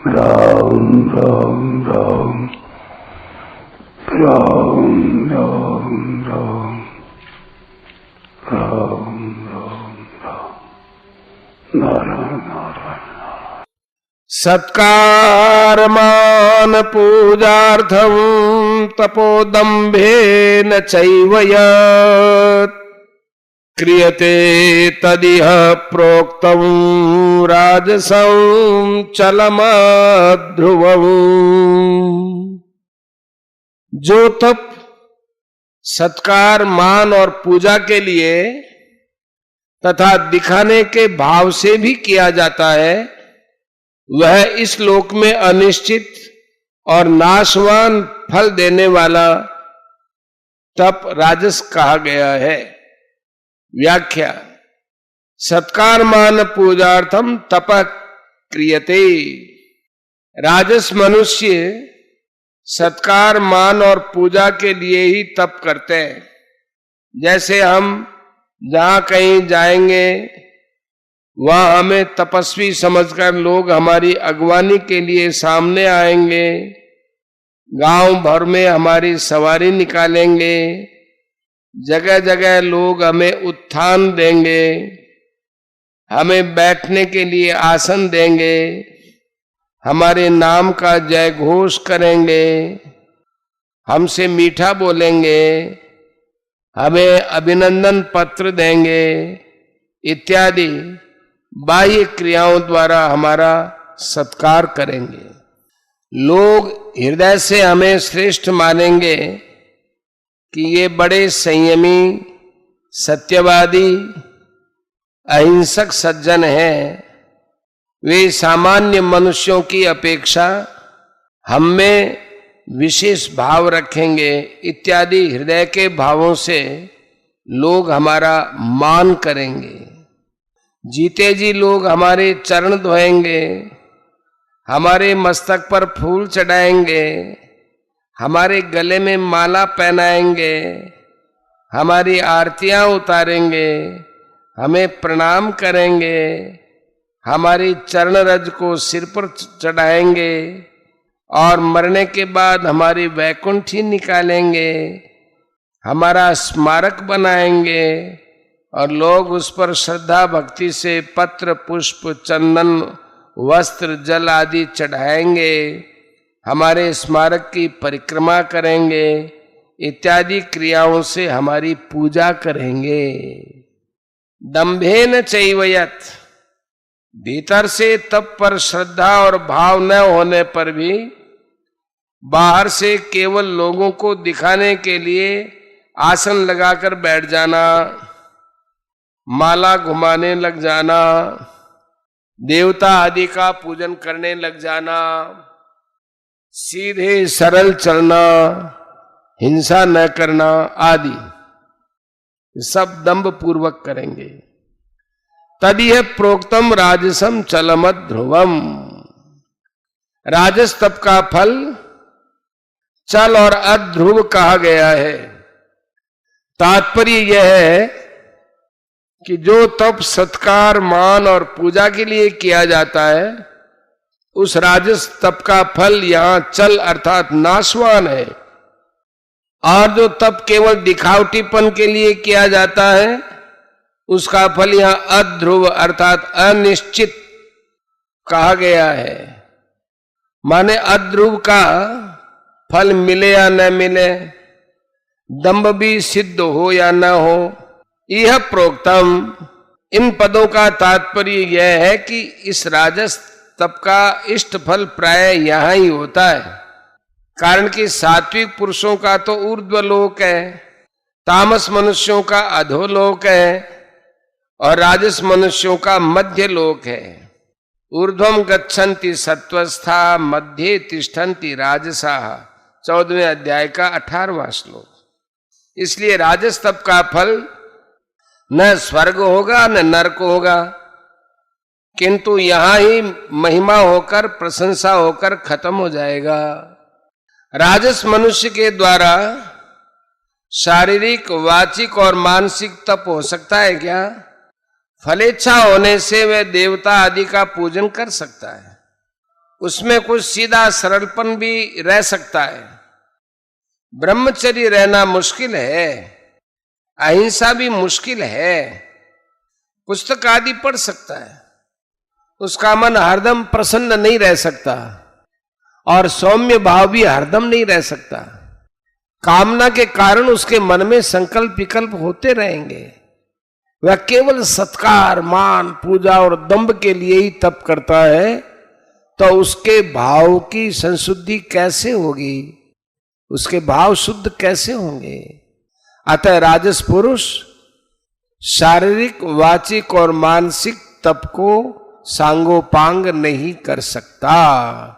राम राम राम राम राम राम राम राम राम नारायण नारायण। सत्कारमान पूजार्थं तपोदम्भेन चैव यत् क्रियते तदिह प्रोक्तं राजसं चलमध्रुवम्। जो तप सत्कार, मान और पूजा के लिए तथा दिखाने के भाव से भी किया जाता है, वह इस लोक में अनिश्चित और नाशवान फल देने वाला तप राजस कहा गया है। व्याख्या: सत्कार मान पूजार्थम तप क्रियते। राजस मनुष्य सत्कार, मान और पूजा के लिए ही तप करते हैं। जैसे हम जहां कहीं जाएंगे वहां हमें तपस्वी समझकर लोग हमारी अगवानी के लिए सामने आएंगे, गांव भर में हमारी सवारी निकालेंगे, जगह जगह लोग हमें उत्थान देंगे, हमें बैठने के लिए आसन देंगे, हमारे नाम का जय घोष करेंगे, हमसे मीठा बोलेंगे, हमें अभिनंदन पत्र देंगे इत्यादि बाह्य क्रियाओं द्वारा हमारा सत्कार करेंगे। लोग हृदय से हमें श्रेष्ठ मानेंगे कि ये बड़े संयमी, सत्यवादी, अहिंसक सज्जन हैं। वे सामान्य मनुष्यों की अपेक्षा हम में विशेष भाव रखेंगे इत्यादि हृदय के भावों से लोग हमारा मान करेंगे। जीते जी लोग हमारे चरण धोएंगे, हमारे मस्तक पर फूल चढ़ाएंगे, हमारे गले में माला पहनाएंगे, हमारी आरतियां उतारेंगे, हमें प्रणाम करेंगे, हमारी चरण रज को सिर पर चढ़ाएंगे और मरने के बाद हमारी वैकुंठी निकालेंगे, हमारा स्मारक बनाएंगे और लोग उस पर श्रद्धा भक्ति से पत्र, पुष्प, चंदन, वस्त्र, जल आदि चढ़ाएंगे, हमारे स्मारक की परिक्रमा करेंगे इत्यादि क्रियाओं से हमारी पूजा करेंगे। दंभेन चैव यत्, भीतर से तप पर श्रद्धा और भाव न होने पर भी बाहर से केवल लोगों को दिखाने के लिए आसन लगाकर बैठ जाना, माला घुमाने लग जाना, देवता आदि का पूजन करने लग जाना, सीधे सरल चलना, हिंसा न करना आदि सब दंभ पूर्वक करेंगे। तदिह प्रोक्तम राजसम चलमत ध्रुवम। राजस तप का फल चल और अध्रुव कहा गया है। तात्पर्य यह है कि जो तप सत्कार, मान और पूजा के लिए किया जाता है, उस राजस तप का फल यहां चल अर्थात नाशवान है। और जो तप केवल दिखावटीपन के लिए किया जाता है, उसका फल यहां अध्रुव अर्थात अनिश्चित कहा गया है। माने अध्रुव का फल मिले या न मिले, दंभ भी सिद्ध हो या न हो। यह प्रोक्तम, इन पदों का तात्पर्य यह है कि इस राजस तप का इष्ट फल प्राय यहां ही होता है। कारण कि सात्विक पुरुषों का तो ऊर्ध्वलोक है, तामस मनुष्यों का अधोलोक है और राजस मनुष्यों का मध्य लोक है। ऊर्ध्वम गच्छन्ति सत्वस्था मध्ये तिष्ठन्ति राजसाः, 14वें अध्याय का 18वां श्लोक। इसलिए राजस तप का फल न स्वर्ग होगा न नरक होगा, किंतु यहां ही महिमा होकर, प्रशंसा होकर खत्म हो जाएगा। राजस मनुष्य के द्वारा शारीरिक, वाचिक और मानसिक तप हो सकता है क्या? फलेच्छा होने से वह देवता आदि का पूजन कर सकता है, उसमें कुछ सीधा सरलपन भी रह सकता है। ब्रह्मचर्य रहना मुश्किल है, अहिंसा भी मुश्किल है। पुस्तक आदि पढ़ सकता है, उसका मन हरदम प्रसन्न नहीं रह सकता और सौम्य भाव भी हरदम नहीं रह सकता। कामना के कारण उसके मन में संकल्प विकल्प होते रहेंगे। वह केवल सत्कार, मान, पूजा और दंभ के लिए ही तप करता है, तो उसके भाव की संशुद्धि कैसे होगी, उसके भाव शुद्ध कैसे होंगे। अतः राजस पुरुष शारीरिक, वाचिक और मानसिक तप को सांगोपांग नहीं कर सकता।